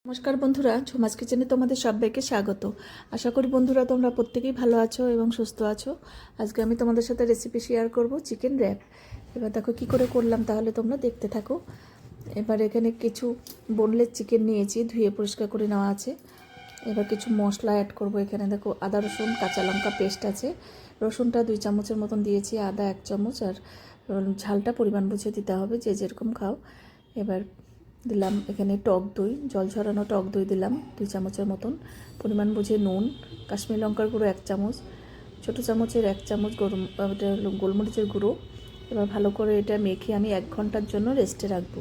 নমস্কার বন্ধুরা, ঝুমাস কিচেনে তোমাদের সবাইকে স্বাগত। আশা করি বন্ধুরা তোমরা প্রত্যেকেই ভালো আছো এবং সুস্থ আছো। আজকে আমি তোমাদের সাথে রেসিপি শেয়ার করব চিকেন র্যাপ। এবার দেখো কি করে করলাম, তাহলে তোমরা দেখতে থাকো। এবার এখানে কিছু বোনলেস চিকেন নিয়েছি, ধুয়ে পরিষ্কার করে নেওয়া আছে। এবার কিছু মশলা অ্যাড করব। এখানে দেখো আদা রসুন কাঁচা লঙ্কা পেস্ট আছে। রসুনটা 2 চামচের মতন দিয়েছি, আদা 1 চামচ, আর ঝালটা পরিমাণ বুঝে দিতে হবে, যে যেরকম খাও। এবার দিলাম এখানে টক দই, জল ঝরানো টক দই দিলাম 2 চামচের মতন, পরিমাণ বুঝে নুন, কাশ্মীরি লঙ্কার গুঁড়ো 1 চামচ, ছোটো চামচের 1 চামচ গোলমরিচের গুঁড়ো। এবার ভালো করে এটা মেখে আমি 1 ঘন্টার জন্য রেস্টে রাখবো।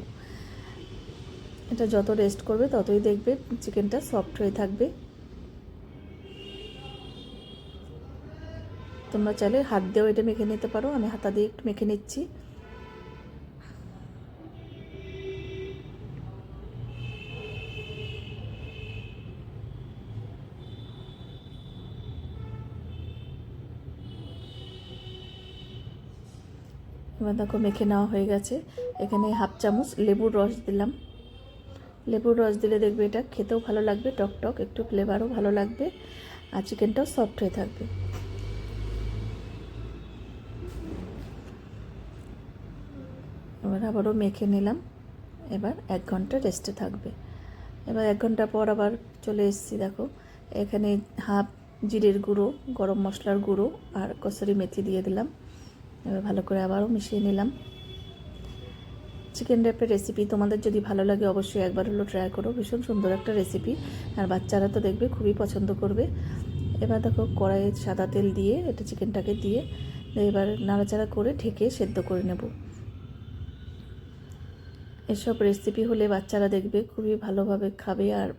এটা যত রেস্ট করবে ততই দেখবে চিকেনটা সফট হয়ে থাকবে। তোমরা চাইলে হাত দিয়েও এটা মেখে নিতে পারো, আমি হাতা দিয়ে একটু মেখে নিচ্ছি। এবার দেখো মেখে নেওয়া হয়ে গেছে। এখানে 1/2 চামচ লেবুর রস দিলাম। লেবুর রস দিলে দেখবে এটা খেতেও ভালো লাগবে, টক টক একটু ফ্লেভারও ভালো লাগবে, আর চিকেনটাও সফট হয়ে থাকবে। এবার আবারও মেখে নিলাম। এবার 1 ঘন্টা রেস্টে থাকবে। এবার 1 ঘন্টা পর আবার চলে এসেছি। দেখো এখানে হাফ জিরের গুঁড়ো, গরম মশলার গুঁড়ো আর কসুরি মেথি দিয়ে দিলাম। এবার ভালো করে আবারও মিশিয়ে নিলাম। চিকেন র্যাপের রেসিপি তোমাদের যদি ভালো লাগে অবশ্যই একবার হলো ট্রাই করো, ভীষণ সুন্দর একটা রেসিপি, আর বাচ্চারা তো দেখবে খুবই পছন্দ করবে। এবার দেখো কড়াইয়ে সাদা তেল দিয়ে এটা চিকেনটাকে দিয়ে এবার নাড়াচাড়া করে ঢেকে সেদ্ধ করে নেব। এসব রেসিপি হলে বাচ্চারা দেখবে খুবই ভালোভাবে খাবে, আর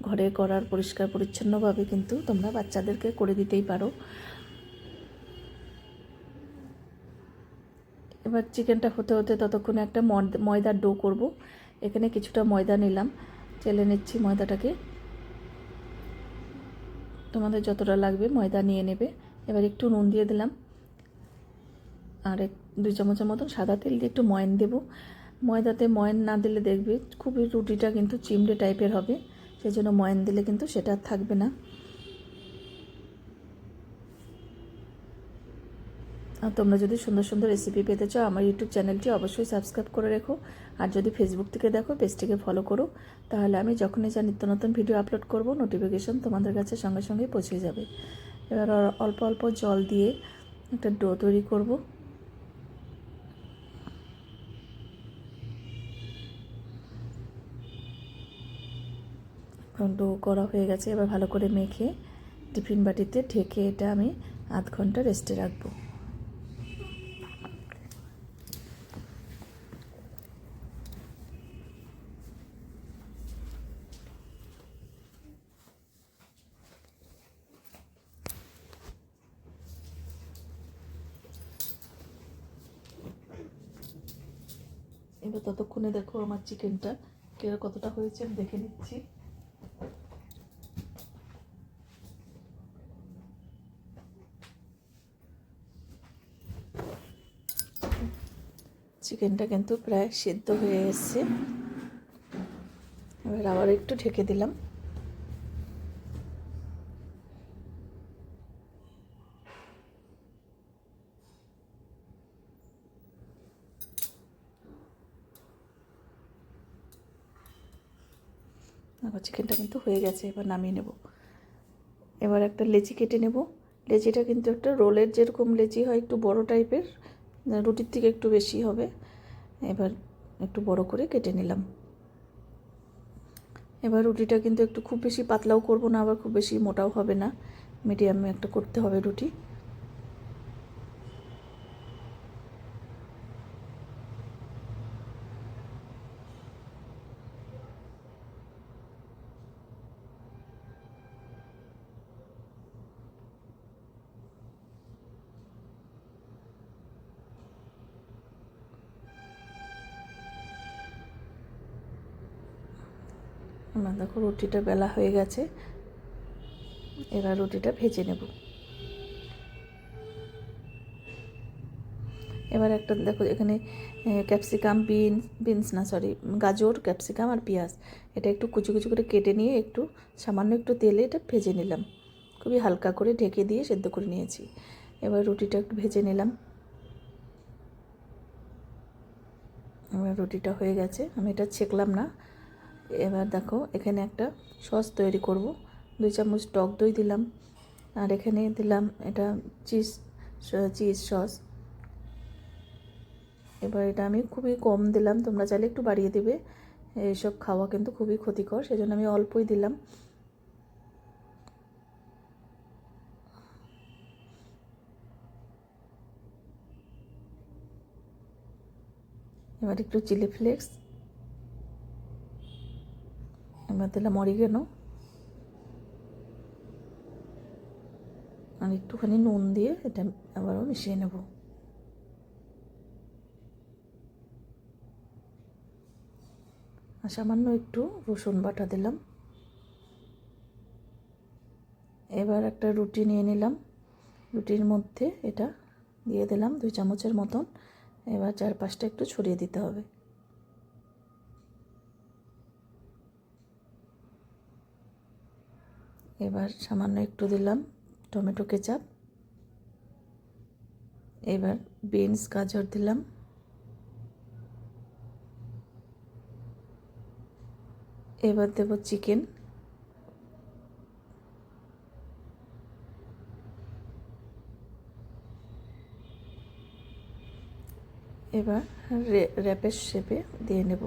ঘরে করার পরিষ্কার পরিচ্ছন্নভাবে কিন্তু তোমরা বাচ্চাদেরকে করে দিতেই পারো। এবার চিকেনটা হতে হতে ততক্ষণে একটা ময়দার ডো করব। এখানে কিছুটা ময়দা নিলাম, চেলে নিচ্ছি ময়দাটাকে। তোমাদের যতটা লাগবে ময়দা নিয়ে নেবে। এবার একটু নুন দিয়ে দিলাম, আর 2 চামচের মতন সাদা তেল দিয়ে একটু ময়ান দেব। ময়দাতে ময়ান না দিলে দেখবে খুবই রুটিটা কিন্তু চিমড়ে টাইপের হবে, সেই জন্য ময়ান দিলে কিন্তু সেটা থাকবে না। আর তোমরা যদি সুন্দর সুন্দর রেসিপি পেতে চাও আমার ইউটিউব চ্যানেলটি অবশ্যই সাবস্ক্রাইব করে রেখো, আর যদি ফেসবুক থেকে দেখো পেজটিকে ফলো করো, তাহলে আমি যখনই যা নিত্য নতুন ভিডিও আপলোড করব নোটিফিকেশন তোমাদের কাছে সঙ্গে সঙ্গে পৌঁছে যাবে। এবার অল্প অল্প জল দিয়ে একটা ডো তৈরি করব। ডো করা হয়ে গেছে। এবার ভালো করে মেখে টিফিন বাটিতে ঢেকে এটা আমি আধ ঘন্টা রেস্টে রাখবো। এবার ততক্ষণে দেখো আমার চিকেনটা কতটা হয়েছে আমি দেখে নিচ্ছি। চিকেনটা কিন্তু প্রায় সেদ্ধ হয়ে এসছে। এবার আবার একটু ঢেকে দিলাম। আবার চিকেনটা কিন্তু হয়ে গেছে, এবার নামিয়ে নেব। এবার একটা লেচি কেটে নেব। লেচিটা কিন্তু একটা রোলের যেরকম লেচি হয়, একটু বড় টাইপের, রুটির থেকে একটু বেশি হবে। এবার একটু বড় করে কেটে নিলাম। এবার রুটিটা কিন্তু একটু খুব বেশি পাতলাও করব না, আবার খুব বেশি মোটাও হবে না, মিডিয়ামে একটা করতে হবে রুটি। আমার দেখো রুটিটা বেলা হয়ে গেছে। এবার রুটিটা ভেজে নেব। এবার একটা দেখো এখানে ক্যাপসিকাম, বিনস না সরি গাজর, ক্যাপসিকাম আর পেঁয়াজ এটা একটু কুচি কুচি করে কেটে নিয়ে একটু সামান্য একটু তেলে এটা ভেজে নিলাম, খুবই হালকা করে ঢেকে দিয়ে সেদ্ধ করে নিয়েছি। এবার রুটিটা একটু ভেজে নিলাম। এবার রুটিটা হয়ে গেছে, আমি এটা ছেঁকলাম না। এবার দেখো এখানে একটা সস তৈরি করব। 2 চামচ টক দই দিলাম, আর এখানে দিলাম এটা চিজ সস। এবার এটা আমি খুবই কম দিলাম, তোমরা চাইলে একটু বাড়িয়ে দেবে। এইসব খাওয়া কিন্তু খুবই ক্ষতিকর, সেজন্য আমি অল্পই দিলাম। এবার একটু চিলি ফ্লেক্স, এবার দিলাম অরিগানো, আর একটুখানি নুন দিয়ে এটা আবারও মিশিয়ে নেব। আর সামান্য একটু রসুন বাটা দিলাম। এবার একটা রুটি নিয়ে নিলাম, রুটির মধ্যে এটা দিয়ে দিলাম 2 চামচের মতন। এবার চারপাশটা একটু ছড়িয়ে দিতে হবে। এবার সামান্য একটু দিলাম টমেটো কেচাপ। এবার বিনস গাজর দিলাম। এবার দেব চিকেন। এবার র্যাপের শেপে দিয়ে নেব।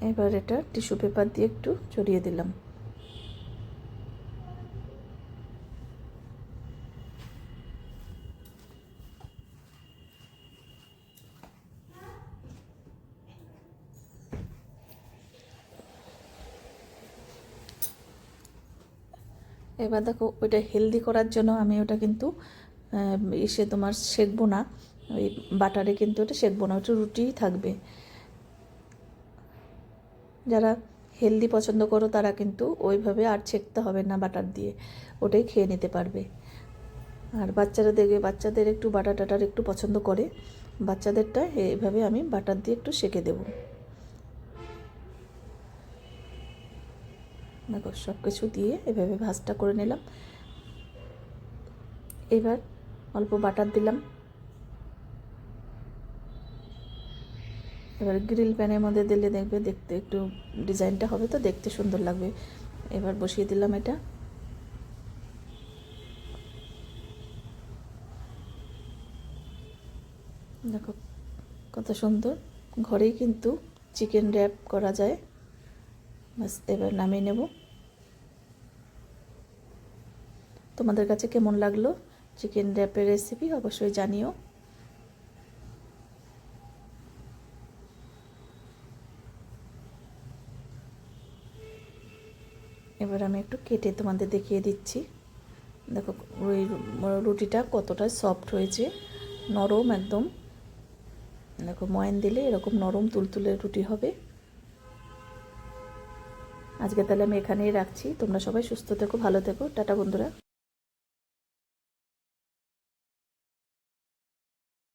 এবার এটা টিস্যু পেপার দিয়ে একটু ছড়িয়ে দিলাম। এবার দেখো ওইটা হেলদি করার জন্য আমি ওটা কিন্তু তোমার সেঁকবো না, ওই বাটারে কিন্তু ওটা সেঁকবো না, ওটা রুটিই থাকবে। যারা হেলদি পছন্দ করো তারা কিন্তু ওইভাবে আর ছেঁকতে হবে না, বাটার দিয়ে ওটাই খেয়ে নিতে পারবে। আর বাচ্চারা দেখবে, বাচ্চাদের একটু বাটার টাটার একটু পছন্দ করে, বাচ্চাদেরটা এইভাবে আমি বাটার দিয়ে একটু সেঁকে দেবো। দেখো সব কিছু দিয়ে এভাবে ভাজটা করে নিলাম। এবার অল্প বাটার দিলাম। এবার গ্রিল প্যানের মধ্যে দিলে দেখবে দেখতে একটু ডিজাইনটা হবে তো দেখতে সুন্দর লাগবে। এবার বসিয়ে দিলাম এটা। দেখো কত সুন্দর, ঘরেই কিন্তু চিকেন র্যাপ করা যায়। বাস এবার নামিয়ে নেব। তোমাদের কাছে কেমন লাগলো চিকেন র্যাপের রেসিপি অবশ্যই জানিও। এবার আমি একটু কেটে তোমাদের দেখিয়ে দিচ্ছি। দেখো ওই রুটিটা কতটা সফট হয়েছে, নরম একদম। দেখো ময়ান দিলে এরকম নরম তুলতুলে রুটি হবে। আজকে তাহলে আমি এখানেই রাখছি। তোমরা সবাই সুস্থ থেকো, ভালো থেকো। টাটা বন্ধুরা।